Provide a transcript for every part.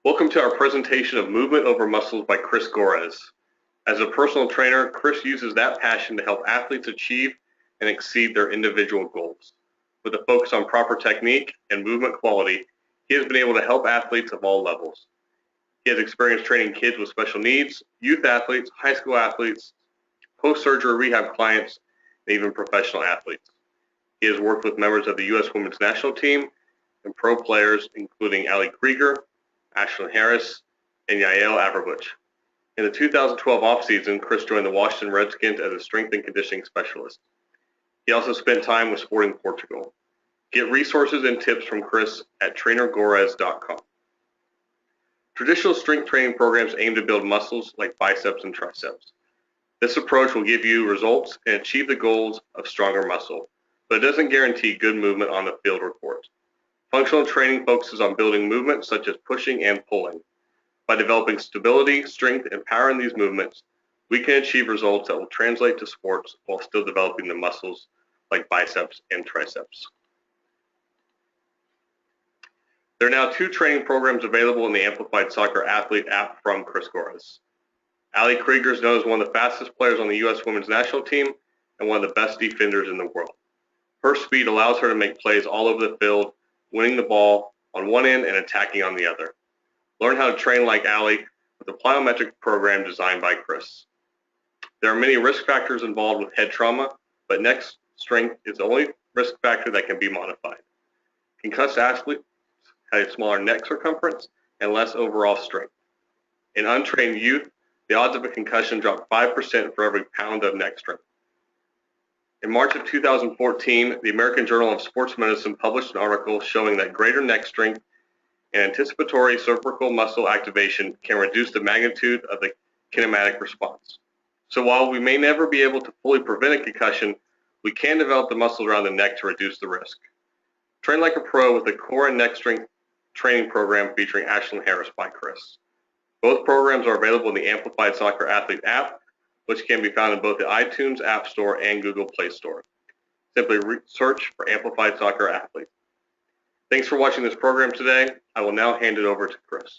Welcome to our presentation of Movement over Muscles by Chris Gorres. As a personal trainer, Chris uses that passion to help athletes achieve and exceed their individual goals. With a focus on proper technique and movement quality, he has been able to help athletes of all levels. He has experience training kids with special needs, youth athletes, high school athletes, post-surgery rehab clients, and even professional athletes. He has worked with members of the U.S. Women's National Team and pro players including Ali Krieger, Ashlyn Harris, and Yael Averbuch. In the 2012 offseason, Chris joined the Washington Redskins as a strength and conditioning specialist. He also spent time with Sporting Portugal. Get resources and tips from Chris at trainergorres.com. Traditional strength training programs aim to build muscles like biceps and triceps. This approach will give you results and achieve the goals of stronger muscle, but it doesn't guarantee good movement on the field or court. Functional training focuses on building movements such as pushing and pulling. By developing stability, strength, and power in these movements, we can achieve results that will translate to sports while still developing the muscles like biceps and triceps. There are now 2 training programs available in the Amplified Soccer Athlete app from Chris Gorres. Ali Krieger is known as one of the fastest players on the U.S. Women's National Team and one of the best defenders in the world. Her speed allows her to make plays all over the field, winning the ball on one end and attacking on the other. Learn how to train like Ali with a plyometric program designed by Chris. There are many risk factors involved with head trauma, but neck strength is the only risk factor that can be modified. Concussed athletes have a smaller neck circumference and less overall strength. In untrained youth, the odds of a concussion drop 5% for every pound of neck strength. In March of 2014, the American Journal of Sports Medicine published an article showing that greater neck strength and anticipatory cervical muscle activation can reduce the magnitude of the kinematic response. So while we may never be able to fully prevent a concussion, we can develop the muscles around the neck to reduce the risk. Train like a pro with a core and neck strength training program featuring Ashlyn Harris by Chris. Both programs are available in the Amplified Soccer Athlete app, which can be found in both the iTunes App Store and Google Play Store. Simply search for Amplified Soccer Athlete. Thanks for watching this program today. I will now hand it over to Chris.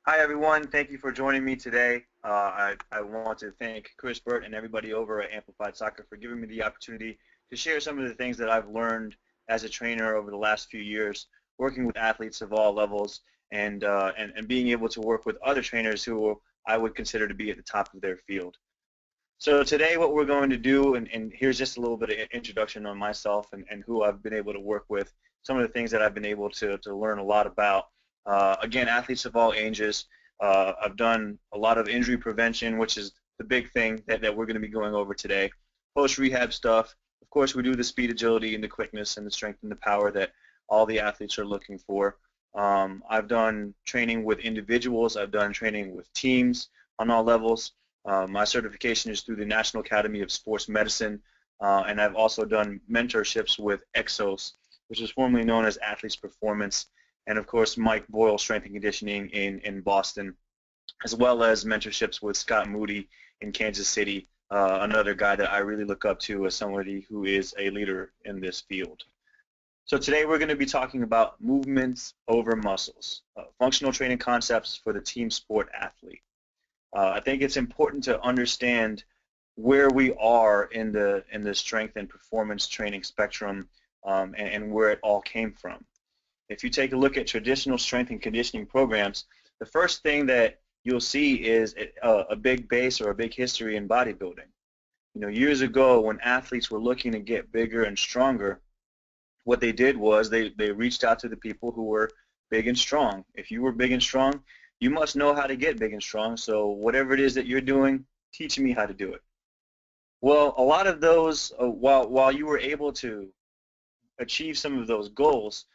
Hi everyone, thank you for joining me today. I want to thank Chris Burt and everybody over at Amplified Soccer for giving me the opportunity to share some of the things that I've learned as a trainer over the last few years, working with athletes of all levels and being able to work with other trainers who I would consider to be at the top of their field. So today what we're going to do, and here's just a little bit of introduction on myself and who I've been able to work with, some of the things that I've been able to learn a lot about. Again, athletes of all ages. I've done a lot of injury prevention, which is the big thing that we're going to be going over today. Post-rehab stuff. Of course, we do the speed, agility, and the quickness, and the strength and the power that all the athletes are looking for. I've done training with individuals. I've done training with teams on all levels. My certification is through the National Academy of Sports Medicine, and I've also done mentorships with Exos, which is formerly known as Athletes Performance, and of course Mike Boyle Strength and Conditioning in Boston, as well as mentorships with Scott Moody in Kansas City, another guy that I really look up to as somebody who is a leader in this field. So today we're going to be talking about movements over muscles, functional training concepts for the team sport athlete. I think it's important to understand where we are in the strength and performance training spectrum and where it all came from. If you take a look at traditional strength and conditioning programs, the first thing that you'll see is a big base or a big history in bodybuilding. You know, years ago when athletes were looking to get bigger and stronger, what they did was they reached out to the people who were big and strong. If you were big and strong, you must know how to get big and strong, so whatever it is that you're doing, teach me how to do it. Well, a lot of those, while you were able to achieve some of those goals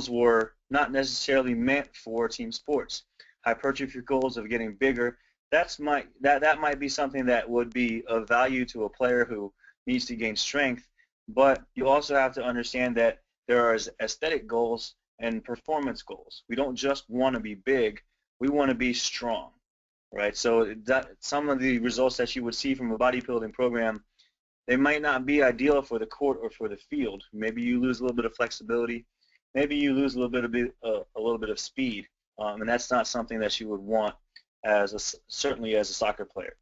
were not necessarily meant for team sports. Hypertrophy goals of getting bigger, that might be something that would be of value to a player who needs to gain strength, but you also have to understand that there are aesthetic goals and performance goals. We don't just want to be big, we want to be strong. right? So some of the results that you would see from a bodybuilding program, they might not be ideal for the court or for the field. Maybe you lose a little bit of flexibility. Maybe you lose a little bit of speed, and that's not something that you would want certainly as a soccer player.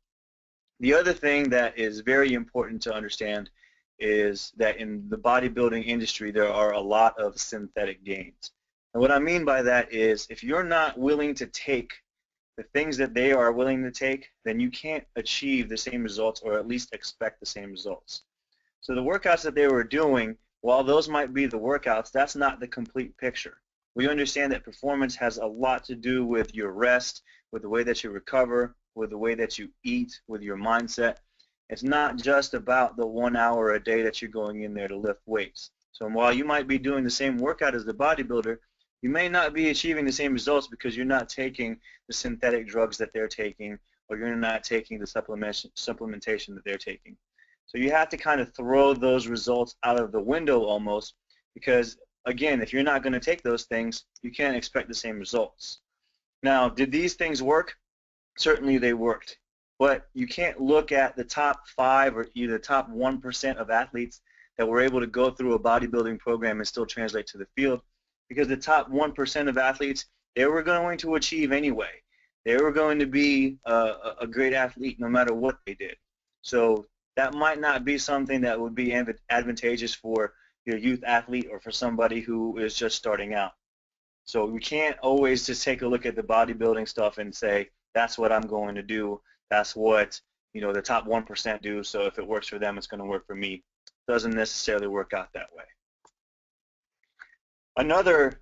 The other thing that is very important to understand is that in the bodybuilding industry there are a lot of synthetic gains. And what I mean by that is if you're not willing to take the things that they are willing to take, then you can't achieve the same results or at least expect the same results. So the workouts that they were doing, while those might be the workouts, that's not the complete picture. We understand that performance has a lot to do with your rest, with the way that you recover, with the way that you eat, with your mindset. It's not just about the 1 hour a day that you're going in there to lift weights. So while you might be doing the same workout as the bodybuilder, you may not be achieving the same results because you're not taking the synthetic drugs that they're taking, or you're not taking the supplementation that they're taking. So you have to kind of throw those results out of the window almost, because again, if you're not going to take those things, you can't expect the same results. Now, did these things work? Certainly they worked. But you can't look at the top 5 or either top 1% of athletes that were able to go through a bodybuilding program and still translate to the field, because the top 1% of athletes, they were going to achieve anyway. They were going to be a great athlete no matter what they did. So that might not be something that would be advantageous for your youth athlete or for somebody who is just starting out. So we can't always just take a look at the bodybuilding stuff and say, that's what I'm going to do. That's what, you know, the top 1% do. So if it works for them, it's going to work for me. Doesn't necessarily work out that way. Another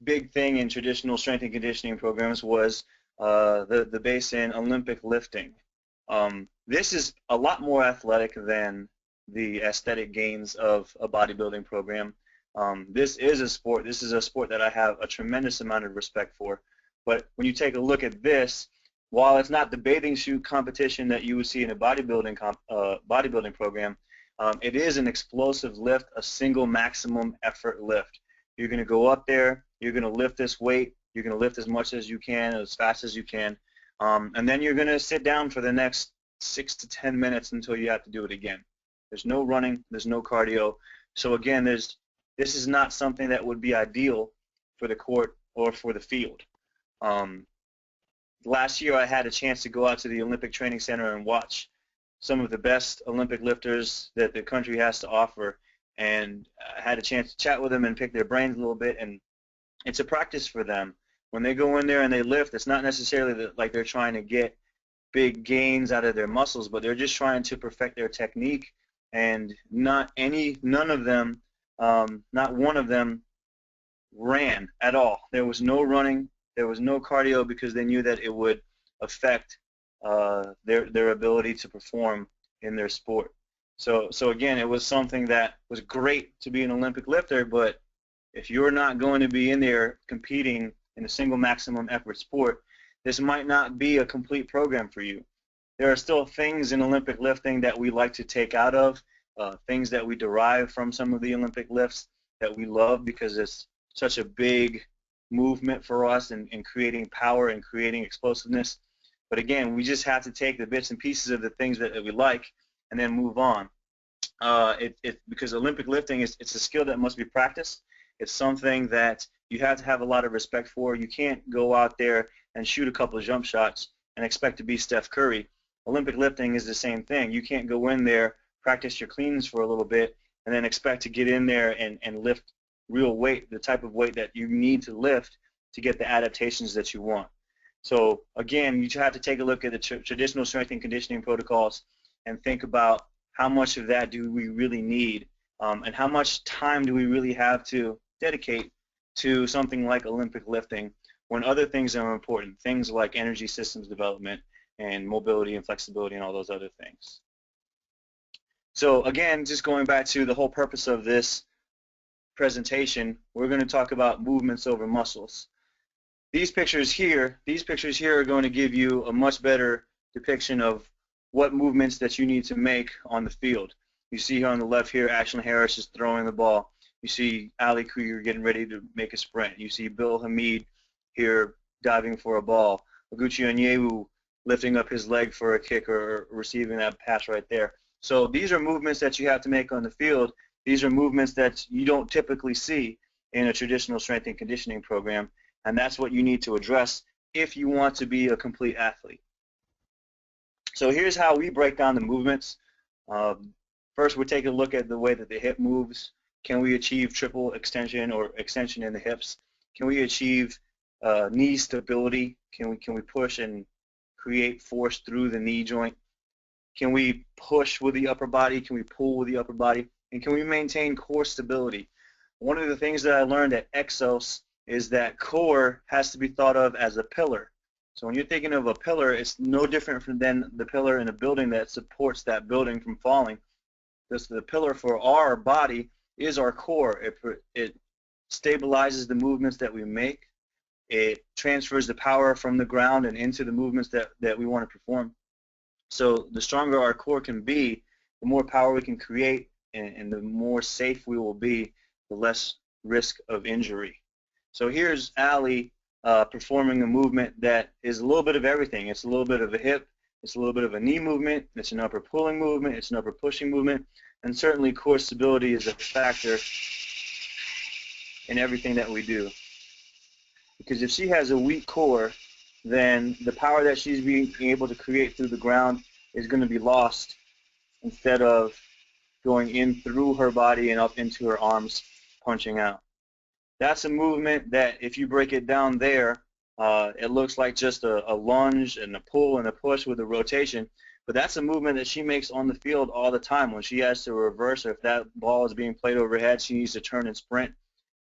big thing in traditional strength and conditioning programs was the base in Olympic lifting. This is a lot more athletic than the aesthetic gains of a bodybuilding program. This is a sport that I have a tremendous amount of respect for. But when you take a look at this, while it's not the bathing suit competition that you would see in a bodybuilding program, it is an explosive lift, a single maximum effort lift. You're going to go up there, you're going to lift this weight, you're going to lift as much as you can, as fast as you can, and then you're going to sit down for the next 6 to 10 minutes until you have to do it again. There's no running, there's no cardio. So again, this is not something that would be ideal for the court or for the field. Last year I had a chance to go out to the Olympic Training Center and watch some of the best Olympic lifters that the country has to offer, and I had a chance to chat with them and pick their brains a little bit, and it's a practice for them. When they go in there and they lift, it's not necessarily like they're trying to get big gains out of their muscles, but they're just trying to perfect their technique, and not one of them ran at all. There was no running, there was no cardio, because they knew that it would affect their ability to perform in their sport. So again, it was something that was great to be an Olympic lifter, but if you're not going to be in there competing in a single maximum effort sport, this might not be a complete program for you. There are still things in Olympic lifting that we like to take out of, things that we derive from some of the Olympic lifts that we love because it's such a big movement for us in creating power and creating explosiveness. But again, we just have to take the bits and pieces of the things that we like and then move on. Because Olympic lifting it's a skill that must be practiced. It's something that you have to have a lot of respect for. You can't go out there and shoot a couple of jump shots and expect to be Steph Curry. Olympic lifting is the same thing. You can't go in there, practice your cleans for a little bit, and then expect to get in there and lift real weight, the type of weight that you need to lift to get the adaptations that you want. So again, you have to take a look at the traditional strength and conditioning protocols and think about how much of that do we really need, and how much time do we really have to dedicate to something like Olympic lifting when other things are important, things like energy systems development and mobility and flexibility and all those other things. So again, just going back to the whole purpose of this presentation, we're going to talk about movements over muscles. These pictures here are going to give you a much better depiction of what movements that you need to make on the field. You see here on the left here, Ashlyn Harris is throwing the ball. You see Ali Krieger getting ready to make a sprint. You see Bill Hamid here diving for a ball. Oguchi Onyewu lifting up his leg for a kick or receiving that pass right there. So these are movements that you have to make on the field. These are movements that you don't typically see in a traditional strength and conditioning program, and that's what you need to address if you want to be a complete athlete. So here's how we break down the movements. First, we'll take a look at the way that the hip moves. Can we achieve triple extension or extension in the hips? Can we achieve knee stability? Can we push and create force through the knee joint? Can we push with the upper body? Can we pull with the upper body? And can we maintain core stability? One of the things that I learned at Exos is that core has to be thought of as a pillar. So when you're thinking of a pillar, it's no different than the pillar in a building that supports that building from falling. The pillar for our body is our core. It stabilizes the movements that we make. It transfers the power from the ground and into the movements that we want to perform. So the stronger our core can be, the more power we can create, and the more safe we will be, the less risk of injury. So here's Ali performing a movement that is a little bit of everything. It's a little bit of a hip, it's a little bit of a knee movement, it's an upper pulling movement, it's an upper pushing movement, and certainly core stability is a factor in everything that we do. Because if she has a weak core, then the power that she's being able to create through the ground is going to be lost instead of going in through her body and up into her arms, punching out. That's a movement that, if you break it down there, it looks like just a lunge and a pull and a push with a rotation. But that's a movement that she makes on the field all the time. When she has to reverse, or if that ball is being played overhead, she needs to turn and sprint.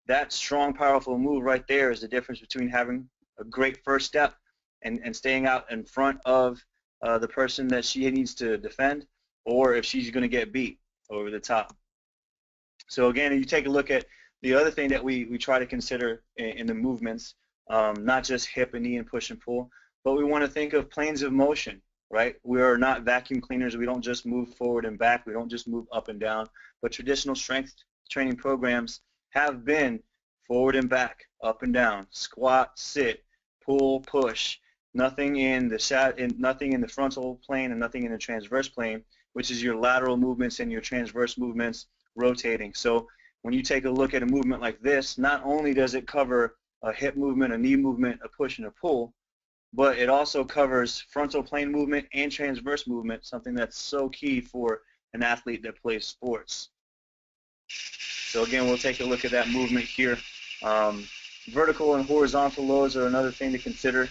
That strong, powerful move right there is the difference between having a great first step and staying out in front of the person that she needs to defend, or if she's going to get beat over the top. So again, if you take a look at the other thing that we try to consider in the movements, not just hip and knee and push and pull, but we want to think of planes of motion, right? We are not vacuum cleaners. We don't just move forward and back. We don't just move up and down. But traditional strength training programs have been forward and back, up and down, squat, sit, pull, push. Nothing in the frontal plane and nothing in the transverse plane, which is your lateral movements and your transverse movements rotating. So when you take a look at a movement like this, not only does it cover a hip movement, a knee movement, a push and a pull, but it also covers frontal plane movement and transverse movement, something that's so key for an athlete that plays sports. So again, we'll take a look at that movement here. Vertical and horizontal loads are another thing to consider.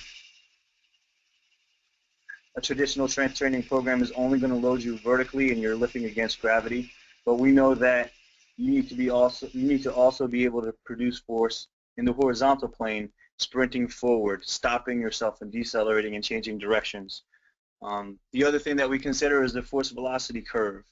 A traditional strength training program is only going to load you vertically and you're lifting against gravity, but we know that you need to also be able to produce force in the horizontal plane, sprinting forward, stopping yourself and decelerating and changing directions. The other thing that we consider is the force velocity curve.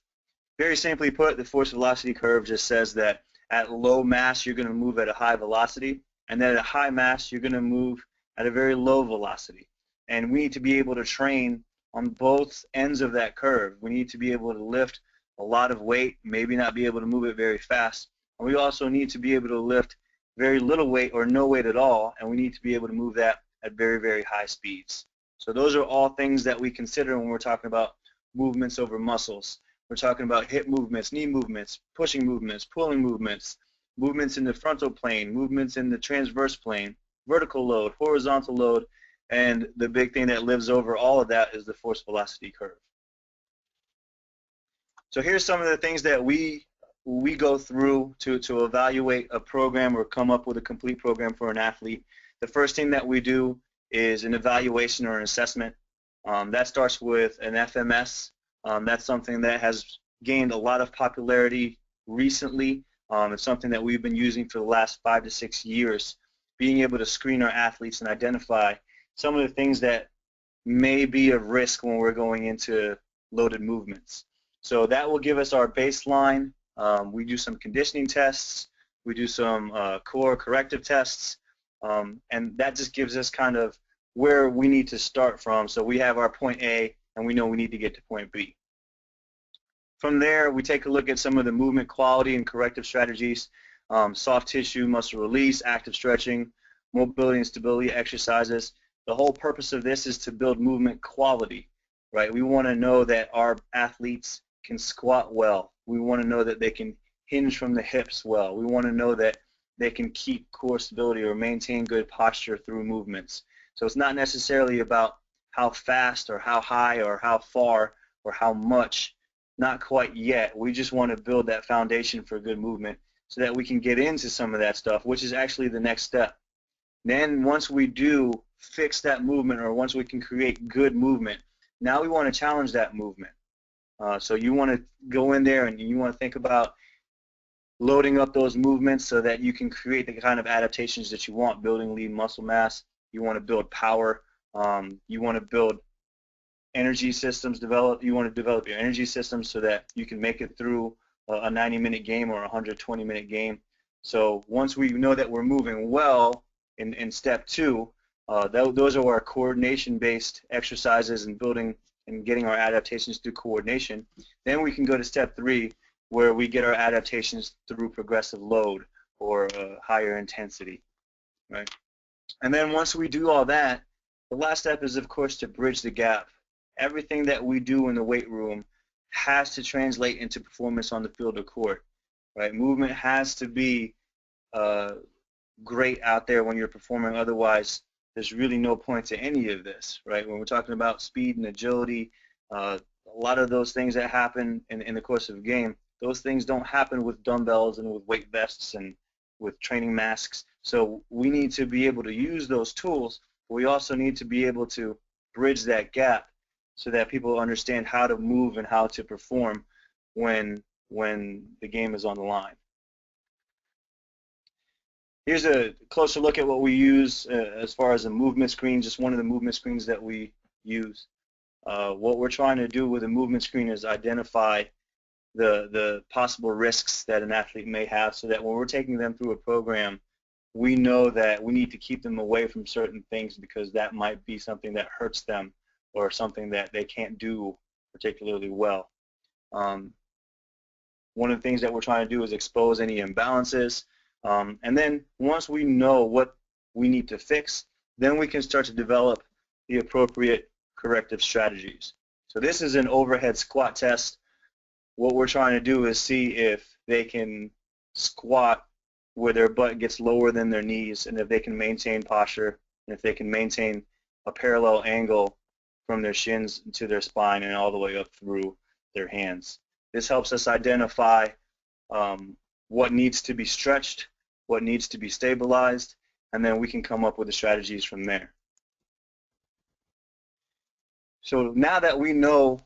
Very simply put, the force velocity curve just says that at low mass you're going to move at a high velocity, and then at a high mass you're going to move at a very low velocity. And we need to be able to train on both ends of that curve. We need to be able to lift a lot of weight, maybe not be able to move it very fast. And we also need to be able to lift very little weight or no weight at all, and we need to be able to move that at very, very high speeds. So those are all things that we consider when we're talking about movements over muscles. We're talking about hip movements, knee movements, pushing movements, pulling movements, movements in the frontal plane, movements in the transverse plane, vertical load, horizontal load, and the big thing that lives over all of that is the force velocity curve. So here's some of the things that we go through to evaluate a program or come up with a complete program for an athlete. The first thing that we do is an evaluation or an assessment. That starts with an FMS. That's something that has gained a lot of popularity recently. It's something that we've been using for the last 5 to 6 years, being able to screen our athletes and identify some of the things that may be of risk when we're going into loaded movements. So that will give us our baseline. We do some conditioning tests. We do some core corrective tests. And that just gives us kind of where we need to start from. So we have our point A, and we know we need to get to point B. From there, we take a look at some of the movement quality and corrective strategies, soft tissue, muscle release, active stretching, mobility and stability exercises. The whole purpose of this is to build movement quality, right? We want to know that our athletes can squat well. We want to know that they can hinge from the hips well. We want to know that they can keep core stability or maintain good posture through movements. So it's not necessarily about how fast or how high or how far or how much, not quite yet. We just want to build that foundation for good movement so that we can get into some of that stuff, which is actually the next step. Then once we do fix that movement, or once we can create good movement, now we want to challenge that movement. So you want to go in there and you want to think about loading up those movements so that you can create the kind of adaptations that you want, building lean muscle mass. You want to build power. You want to build energy systems, you want to develop your energy systems so that you can make it through a 90-minute game or a 120-minute game. So once we know that we're moving well in step 2, those are our coordination-based exercises and building and getting our adaptations through coordination. Then we can go to step 3, where we get our adaptations through progressive load or higher intensity, right? And then once we do all that, the last step is, of course, to bridge the gap. Everything that we do in the weight room has to translate into performance on the field or court, right? Movement has to be great out there when you're performing. Otherwise, there's really no point to any of this, right? When we're talking about speed and agility, a lot of those things that happen in the course of a game, those things don't happen with dumbbells and with weight vests and with training masks. So we need to be able to use those tools, but we also need to be able to bridge that gap so that people understand how to move and how to perform when the game is on the line. Here's a closer look at what we use as far as a movement screen, just one of the movement screens that we use. What we're trying to do with a movement screen is identify the possible risks that an athlete may have so that when we're taking them through a program, we know that we need to keep them away from certain things because that might be something that hurts them or something that they can't do particularly well. One of the things that we're trying to do is expose any imbalances. And then once we know what we need to fix, then we can start to develop the appropriate corrective strategies. So this is an overhead squat test. What we're trying to do is see if they can squat where their butt gets lower than their knees, and if they can maintain posture, and if they can maintain a parallel angle from their shins to their spine and all the way up through their hands. This helps us identify what needs to be stretched, what needs to be stabilized, and then we can come up with the strategies from there. So now that we know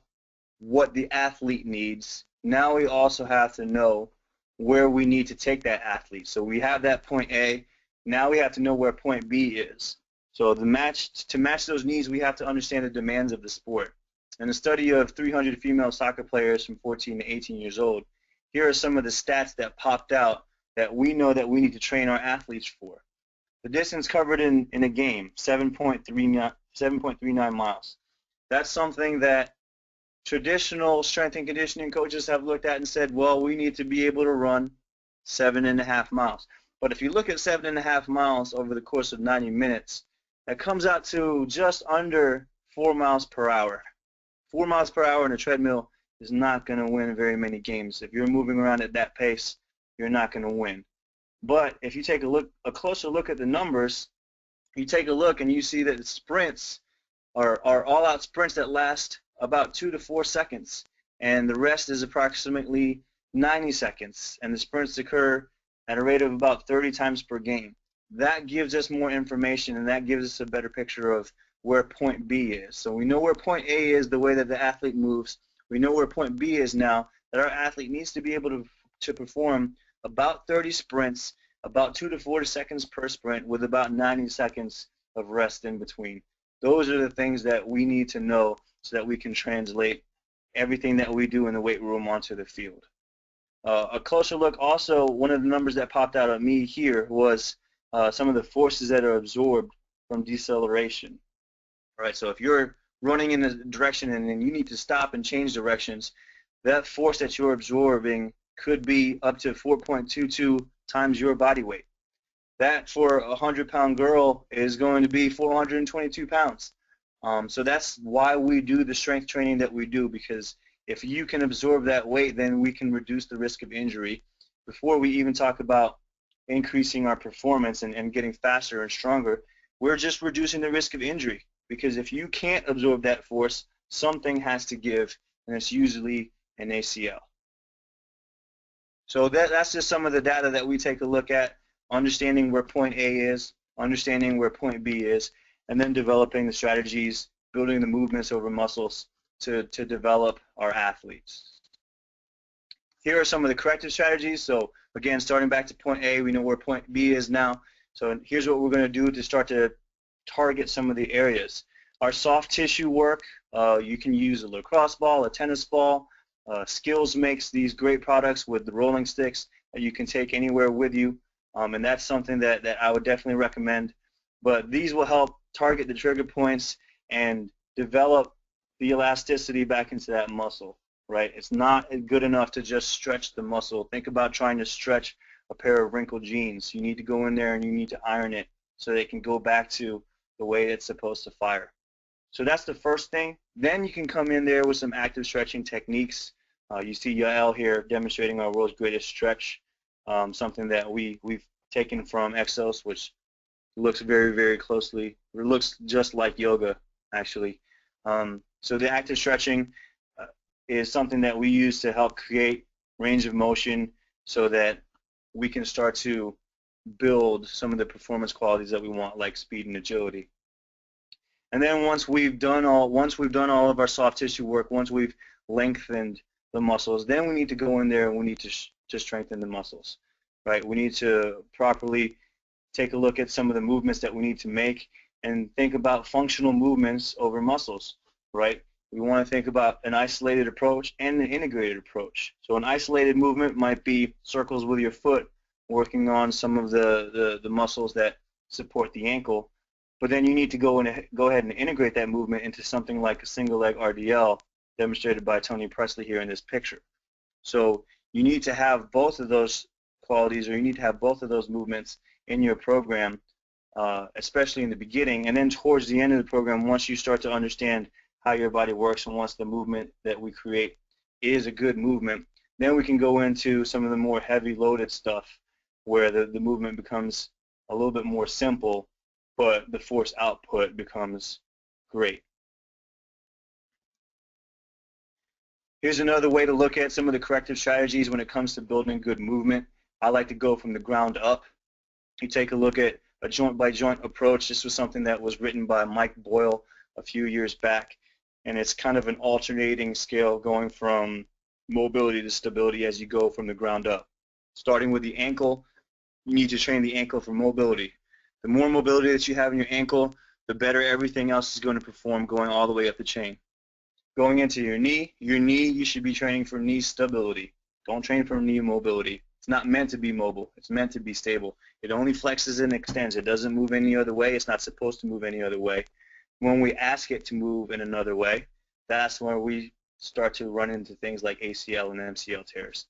what the athlete needs, now we also have to know where we need to take that athlete. So we have that point A, now we have to know where point B is. So to match those needs, we have to understand the demands of the sport. In a study of 300 female soccer players from 14 to 18 years old, here are some of the stats that popped out that we know that we need to train our athletes for. The distance covered in a game, 7.39 miles. That's something that traditional strength and conditioning coaches have looked at and said, well, we need to be able to run 7.5 miles. But if you look at 7.5 miles over the course of 90 minutes, that comes out to just under 4 miles per hour. 4 miles per hour in a treadmill is not going to win very many games. If you're moving around at that pace, you're not going to win. But if you take a closer look at the numbers, you take a look and you see that sprints are all-out sprints that last about 2 to 4 seconds, and the rest is approximately 90 seconds, and the sprints occur at a rate of about 30 times per game. That gives us more information, and that gives us a better picture of where point B is. So we know where point A is, the way that the athlete moves. We know where point B is now, that our athlete needs to be able to perform about 30 sprints, about 2 to 4 seconds per sprint, with about 90 seconds of rest in between. Those are the things that we need to know so that we can translate everything that we do in the weight room onto the field. A closer look also, one of the numbers that popped out at me here was some of the forces that are absorbed from deceleration. All right, so if you're running in a direction and then you need to stop and change directions, that force that you're absorbing could be up to 4.22 times your body weight. That for a 100-pound girl is going to be 422 pounds. So that's why we do the strength training that we do, because if you can absorb that weight, then we can reduce the risk of injury. Before we even talk about increasing our performance and getting faster and stronger, we're just reducing the risk of injury, because if you can't absorb that force, something has to give, and it's usually an ACL. So that's just some of the data that we take a look at, understanding where point A is, understanding where point B is, and then developing the strategies, building the movements over muscles to develop our athletes. Here are some of the corrective strategies. So again, starting back to point A, we know where point B is now. So here's what we're going to do to start to target some of the areas. Our soft tissue work, you can use a lacrosse ball, a tennis ball. Skills makes these great products with the rolling sticks that you can take anywhere with you, and that's something that I would definitely recommend. But these will help target the trigger points and develop the elasticity back into that muscle, right? It's not good enough to just stretch the muscle. Think about trying to stretch a pair of wrinkled jeans. You need to go in there and you need to iron it so they can go back to the way it's supposed to fire. So that's the first thing. Then you can come in there with some active stretching techniques. You see Yael here demonstrating our world's greatest stretch, something that we've taken from Exos, which looks very, very closely, or looks just like yoga, actually. So the active stretching is something that we use to help create range of motion so that we can start to build some of the performance qualities that we want, like speed and agility. And then once we've done all of our soft tissue work, once we've lengthened the muscles, then we need to go in there and we need to strengthen the muscles, right? We need to properly take a look at some of the movements that we need to make and think about functional movements over muscles, right? We want to think about an isolated approach and an integrated approach. So an isolated movement might be circles with your foot, working on some of the muscles that support the ankle, but then you need to go ahead and integrate that movement into something like a single leg RDL, demonstrated by Tony Presley here in this picture. So you need to have both of those qualities, or you need to have both of those movements in your program, especially in the beginning, and then towards the end of the program, once you start to understand how your body works and once the movement that we create is a good movement, then we can go into some of the more heavy loaded stuff where the movement becomes a little bit more simple, but the force output becomes great. Here's another way to look at some of the corrective strategies when it comes to building good movement. I like to go from the ground up. You take a look at a joint-by-joint approach. This was something that was written by Mike Boyle a few years back, and it's kind of an alternating scale going from mobility to stability as you go from the ground up. Starting with the ankle, you need to train the ankle for mobility. The more mobility that you have in your ankle, the better everything else is going to perform going all the way up the chain. Going into your knee, you should be training for knee stability. Don't train for knee mobility. It's not meant to be mobile. It's meant to be stable. It only flexes and extends. It doesn't move any other way. It's not supposed to move any other way. When we ask it to move in another way, that's where we start to run into things like ACL and MCL tears.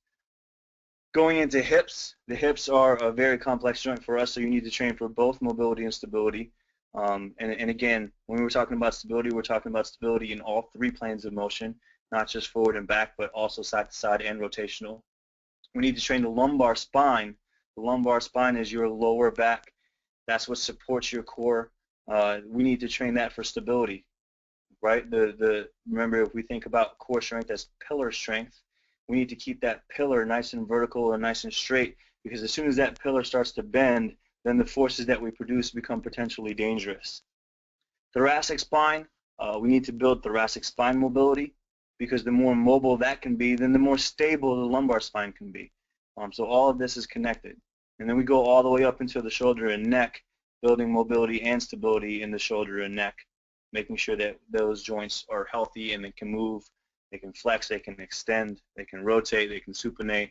Going into hips, the hips are a very complex joint for us, so you need to train for both mobility and stability. And again, when we're talking about stability in all three planes of motion, not just forward and back, but also side to side and rotational. We need to train the lumbar spine. The lumbar spine is your lower back. That's what supports your core. We need to train that for stability, right? Remember, if we think about core strength as pillar strength, we need to keep that pillar nice and vertical and nice and straight, because as soon as that pillar starts to bend, then the forces that we produce become potentially dangerous. Thoracic spine, we need to build thoracic spine mobility, because the more mobile that can be, then the more stable the lumbar spine can be. So all of this is connected. And then we go all the way up into the shoulder and neck, building mobility and stability in the shoulder and neck, making sure that those joints are healthy and they can move, they can flex, they can extend, they can rotate, they can supinate.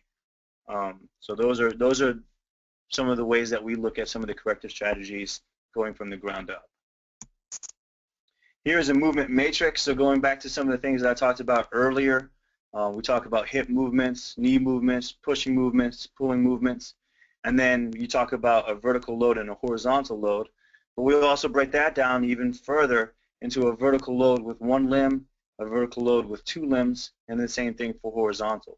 So those are some of the ways that we look at some of the corrective strategies going from the ground up. Here's a movement matrix. So going back to some of the things that I talked about earlier, we talk about hip movements, knee movements, pushing movements, pulling movements, And then you talk about a vertical load and a horizontal load, but we'll also break that down even further into a vertical load with one limb, a vertical load with two limbs, and the same thing for horizontal.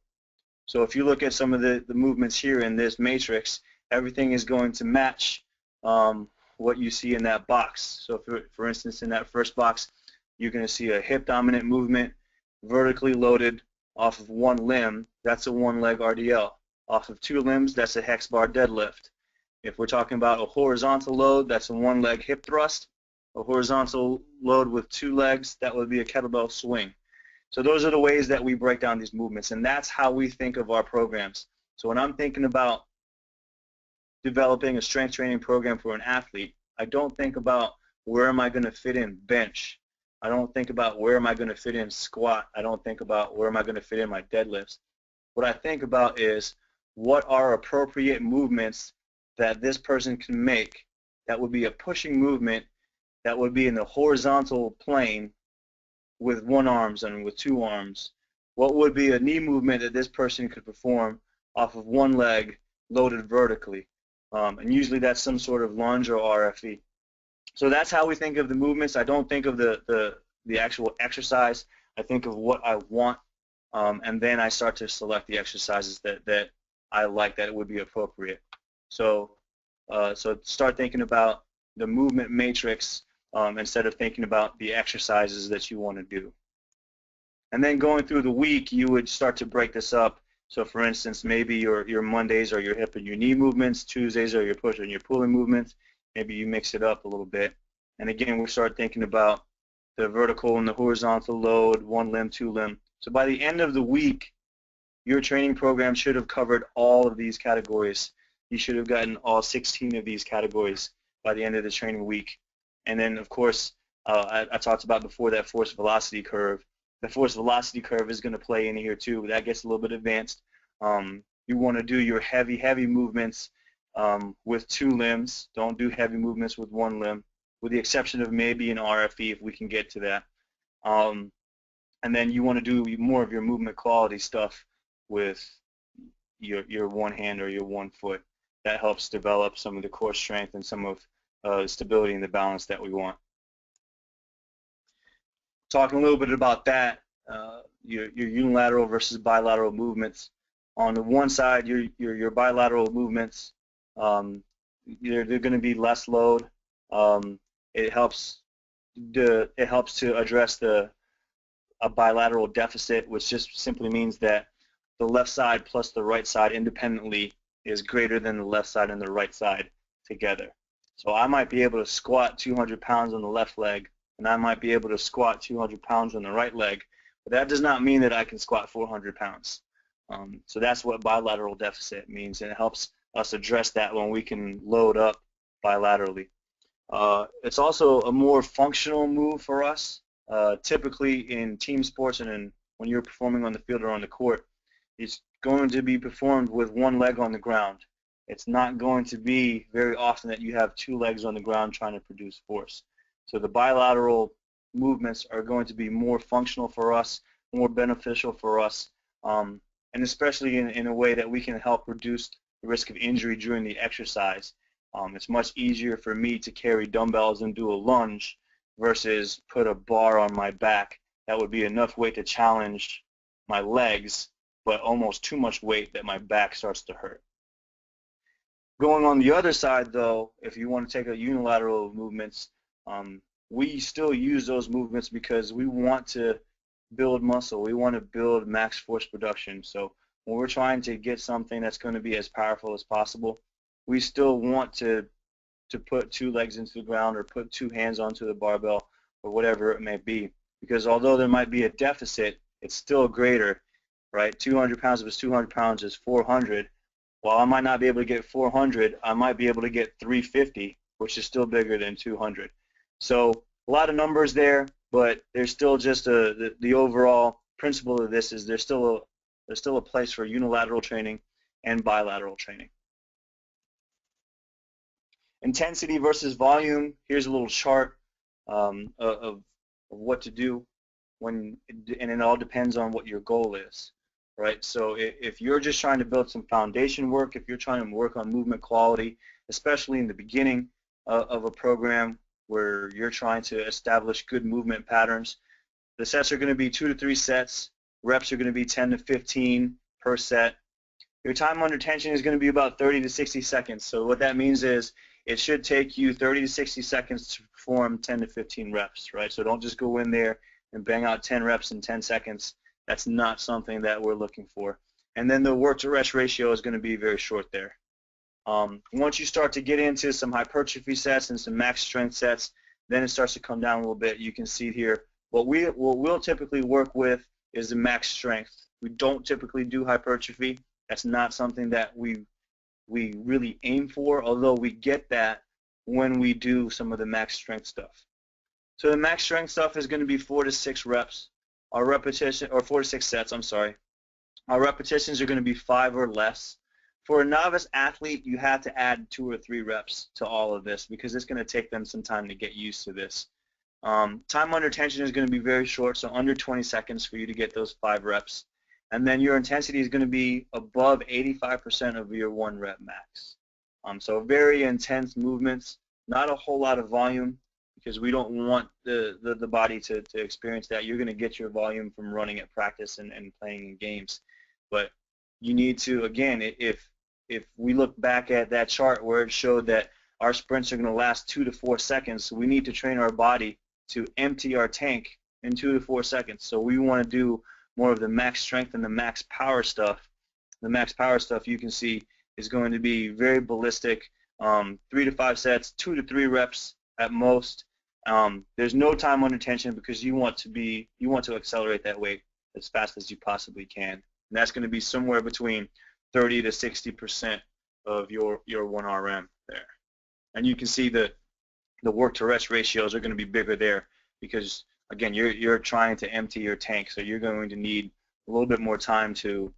So if you look at some of the movements here in this matrix, everything is going to match what you see in that box. So for instance, in that first box, you're going to see a hip dominant movement, vertically loaded off of one limb. That's a one leg RDL. Off of two limbs, that's a hex bar deadlift. If we're talking about a horizontal load, that's a one leg hip thrust. A horizontal load with two legs, that would be a kettlebell swing. So those are the ways that we break down these movements, and that's how we think of our programs. So when I'm thinking about developing a strength training program for an athlete, I don't think about where am I going to fit in bench. I don't think about where am I going to fit in squat. I don't think about where am I going to fit in my deadlifts. What I think about is what are appropriate movements that this person can make that would be a pushing movement that would be in the horizontal plane with one arm and with two arms. What would be a knee movement that this person could perform off of one leg loaded vertically? And usually that's some sort of lunge or RFE. So that's how we think of the movements. I don't think of the actual exercise. I think of what I want, and then I start to select the exercises that I like that would be appropriate. So start thinking about the movement matrix instead of thinking about the exercises that you want to do. And then going through the week, you would start to break this up. So for instance, maybe your Mondays are your hip and your knee movements, Tuesdays are your push and your pulling movements. Maybe you mix it up a little bit. And again, we start thinking about the vertical and the horizontal load, one limb, two limb. So by the end of the week, your training program should have covered all of these categories. You should have gotten all 16 of these categories by the end of the training week. And then, of course, I talked about before that force velocity curve. The force velocity curve is going to play in here too. That gets a little bit advanced. You want to do your heavy movements with two limbs. Don't do heavy movements with one limb, with the exception of maybe an RFE if we can get to that. And then you want to do more of your movement quality stuff with your one hand or your one foot. That helps develop some of the core strength and some of the stability and the balance that we want. Talking a little bit about that, your unilateral versus bilateral movements. On the one side, your bilateral movements, they're going to be less load. It helps to address a bilateral deficit, which just simply means that the left side plus the right side independently is greater than the left side and the right side together. So I might be able to squat 200 pounds on the left leg, and I might be able to squat 200 pounds on the right leg, but that does not mean that I can squat 400 pounds. So that's what bilateral deficit means, and it helps us address that when we can load up bilaterally. It's also a more functional move for us. Typically in team sports and when you're performing on the field or on the court, it's going to be performed with one leg on the ground. It's not going to be very often that you have two legs on the ground trying to produce force. So the bilateral movements are going to be more functional for us, more beneficial for us, and especially in a way that we can help reduce the risk of injury during the exercise. It's much easier for me to carry dumbbells and do a lunge versus put a bar on my back. That would be enough weight to challenge my legs, but almost too much weight that my back starts to hurt. Going on the other side, though, if you want to take a unilateral movements, we still use those movements because we want to build muscle. We want to build max force production. So when we're trying to get something that's going to be as powerful as possible, we still want to put two legs into the ground or put two hands onto the barbell or whatever it may be. Because although there might be a deficit, it's still greater, right? 200 pounds plus 200 pounds is 400. While I might not be able to get 400, I might be able to get 350, which is still bigger than 200. So a lot of numbers there, but there's still just the overall principle of this is there's still a place for unilateral training and bilateral training. Intensity versus volume. Here's a little chart of what to do and it all depends on what your goal is, right? So if you're just trying to build some foundation work, if you're trying to work on movement quality, especially in the beginning of a program where you're trying to establish good movement patterns, the sets are going to be 2 to 3 sets. Reps are going to be 10 to 15 per set. Your time under tension is going to be about 30 to 60 seconds. So what that means is it should take you 30 to 60 seconds to perform 10 to 15 reps, right? So don't just go in there and bang out 10 reps in 10 seconds. That's not something that we're looking for. And then the work to rest ratio is going to be very short there. Once you start to get into some hypertrophy sets and some max strength sets, then it starts to come down a little bit. You can see here what we'll typically work with is the max strength. We don't typically do hypertrophy. That's not something that we really aim for, although we get that when we do some of the max strength stuff. So the max strength stuff is going to be 4 to 6 reps. Our repetition, or 4 to 6 sets, I'm sorry. Our repetitions are going to be 5 or less. For a novice athlete, you have to add 2 or 3 reps to all of this because it's going to take them some time to get used to this. Time under tension is going to be very short, so under 20 seconds for you to get those 5 reps. And then your intensity is going to be above 85% of your 1 rep max. So very intense movements, not a whole lot of volume because we don't want the body to experience that. You're going to get your volume from running at practice and playing in games. But you need to, again, if we look back at that chart where it showed that our sprints are going to last 2 to 4 seconds, so we need to train our body to empty our tank in 2 to 4 seconds. So we want to do more of the max strength and the max power stuff. The max power stuff you can see is going to be very ballistic, 3 to 5 sets, 2 to 3 reps at most. There's no time under tension because you want to accelerate that weight as fast as you possibly can. And that's going to be somewhere between 30 to 60% of your 1RM there. And you can see the work to rest ratios are going to be bigger there because again, you're trying to empty your tank, so you're going to need a little bit more time to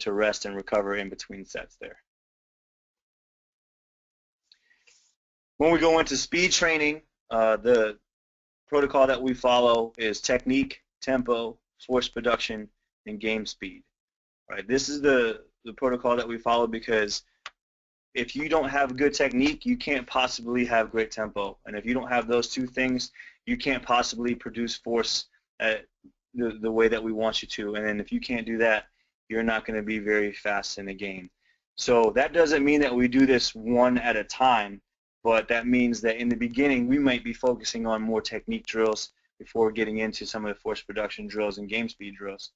rest and recover in between sets there. When we go into speed training, the protocol that we follow is technique, tempo, force production, and game speed. Right? This is the protocol that we follow because if you don't have good technique, you can't possibly have great tempo. And if you don't have those 2 things, you can't possibly produce force at the way that we want you to. And then if you can't do that, you're not going to be very fast in the game. So that doesn't mean that we do this one at a time, but that means that in the beginning, we might be focusing on more technique drills before getting into some of the force production drills and game speed drills.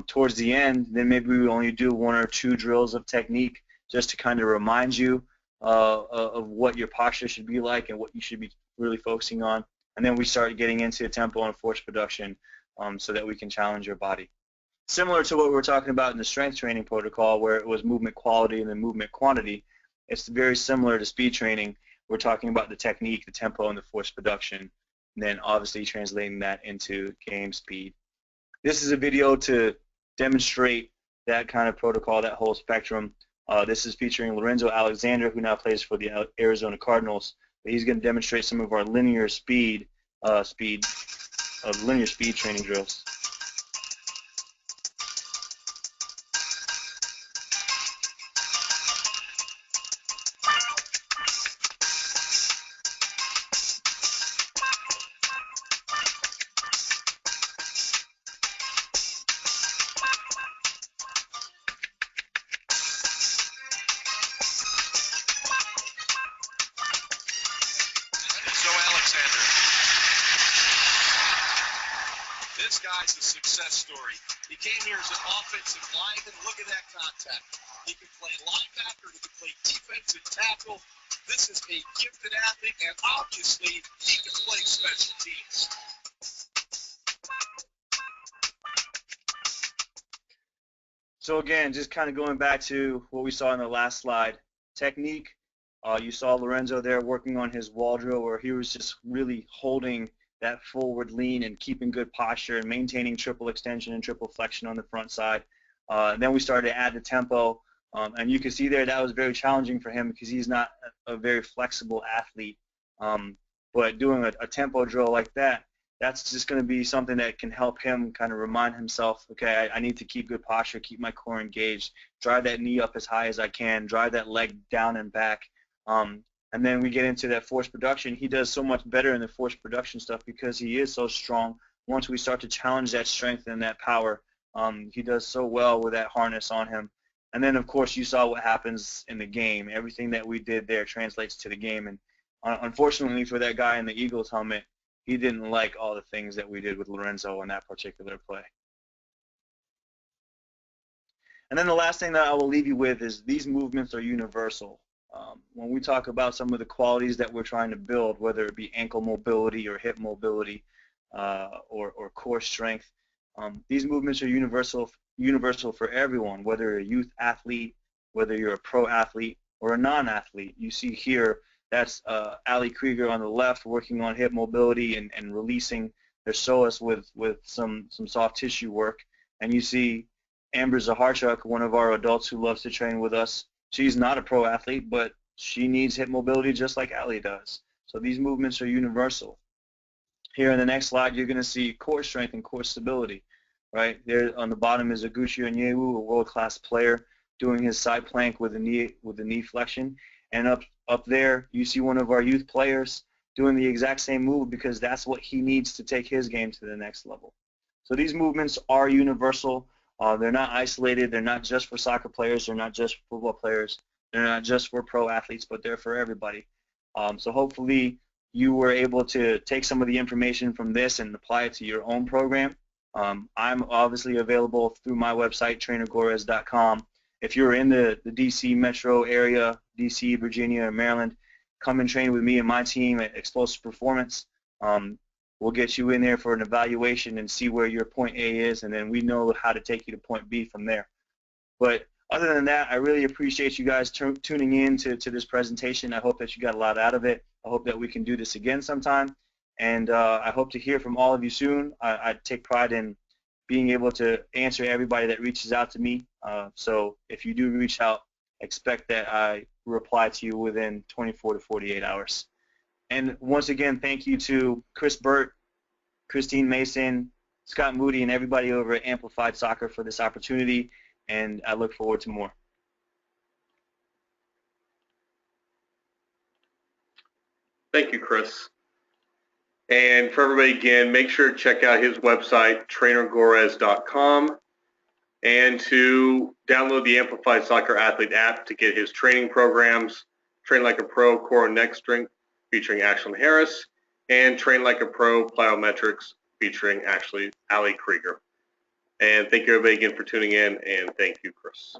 Towards the end, then maybe we only do 1 or 2 drills of technique just to kind of remind you of what your posture should be like and what you should be really focusing on. And then we start getting into tempo and force production so that we can challenge your body. Similar to what we were talking about in the strength training protocol where it was movement quality and then movement quantity, it's very similar to speed training. We're talking about the technique, the tempo, and the force production, and then obviously translating that into game speed. This is a video to demonstrate that kind of protocol, that whole spectrum. This is featuring Lorenzo Alexander, who now plays for the Arizona Cardinals. He's going to demonstrate some of our linear speed training drills. This guy's a success story. He came here as an offensive lineman. Look at that contact. He can play linebacker. He can play defensive tackle. This is a gifted athlete, and obviously he can play special teams. So again, just kind of going back to what we saw in the last slide, technique. You saw Lorenzo there working on his wall drill where he was just really holding that forward lean and keeping good posture and maintaining triple extension and triple flexion on the front side. Then we started to add the tempo, and you can see there that was very challenging for him because he's not a very flexible athlete. But doing a tempo drill like that, that's just going to be something that can help him kind of remind himself, okay, I need to keep good posture, keep my core engaged, drive that knee up as high as I can, drive that leg down and back. And then we get into that force production. He does so much better in the force production stuff because he is so strong. Once we start to challenge that strength and that power, he does so well with that harness on him. And then, of course, you saw what happens in the game. Everything that we did there translates to the game. And unfortunately for that guy in the Eagles helmet, he didn't like all the things that we did with Lorenzo in that particular play. And then the last thing that I will leave you with is these movements are universal. When we talk about some of the qualities that we're trying to build, whether it be ankle mobility or hip mobility or core strength, these movements are universal for everyone, whether you're a youth athlete, whether you're a pro athlete, or a non-athlete. You see here, that's Ali Krieger on the left working on hip mobility and releasing their psoas with some soft tissue work. And you see Amber Zaharchuk, one of our adults who loves to train with us. She's not a pro athlete, but she needs hip mobility just like Ali does. So these movements are universal. Here in the next slide, you're going to see core strength and core stability. Right there on the bottom is Aguchi Onyewu, a world-class player, doing his side plank with the knee flexion. And up there, you see one of our youth players doing the exact same move because that's what he needs to take his game to the next level. So these movements are universal. They're not isolated. They're not just for soccer players. They're not just for football players. They're not just for pro athletes, but they're for everybody. So hopefully you were able to take some of the information from this and apply it to your own program. I'm obviously available through my website, trainergorres.com. If you're in the DC metro area, DC, Virginia, or Maryland, come and train with me and my team at Explosive Performance. We'll get you in there for an evaluation and see where your point A is, and then we know how to take you to point B from there. But other than that, I really appreciate you guys tuning in to this presentation. I hope that you got a lot out of it. I hope that we can do this again sometime. And I hope to hear from all of you soon. I take pride in being able to answer everybody that reaches out to me. So if you do reach out, expect that I reply to you within 24 to 48 hours. And once again, thank you to Chris Burt, Christine Mason, Scott Moody, and everybody over at Amplified Soccer for this opportunity, and I look forward to more. Thank you, Chris. And for everybody, again, make sure to check out his website, trainergorres.com, and to download the Amplified Soccer Athlete app to get his training programs, Train Like a Pro Core and Neck Strength featuring Ashlyn Harris, and Train Like a Pro Plyometrics featuring Ali Krieger. And thank you, everybody, again for tuning in, and thank you, Chris.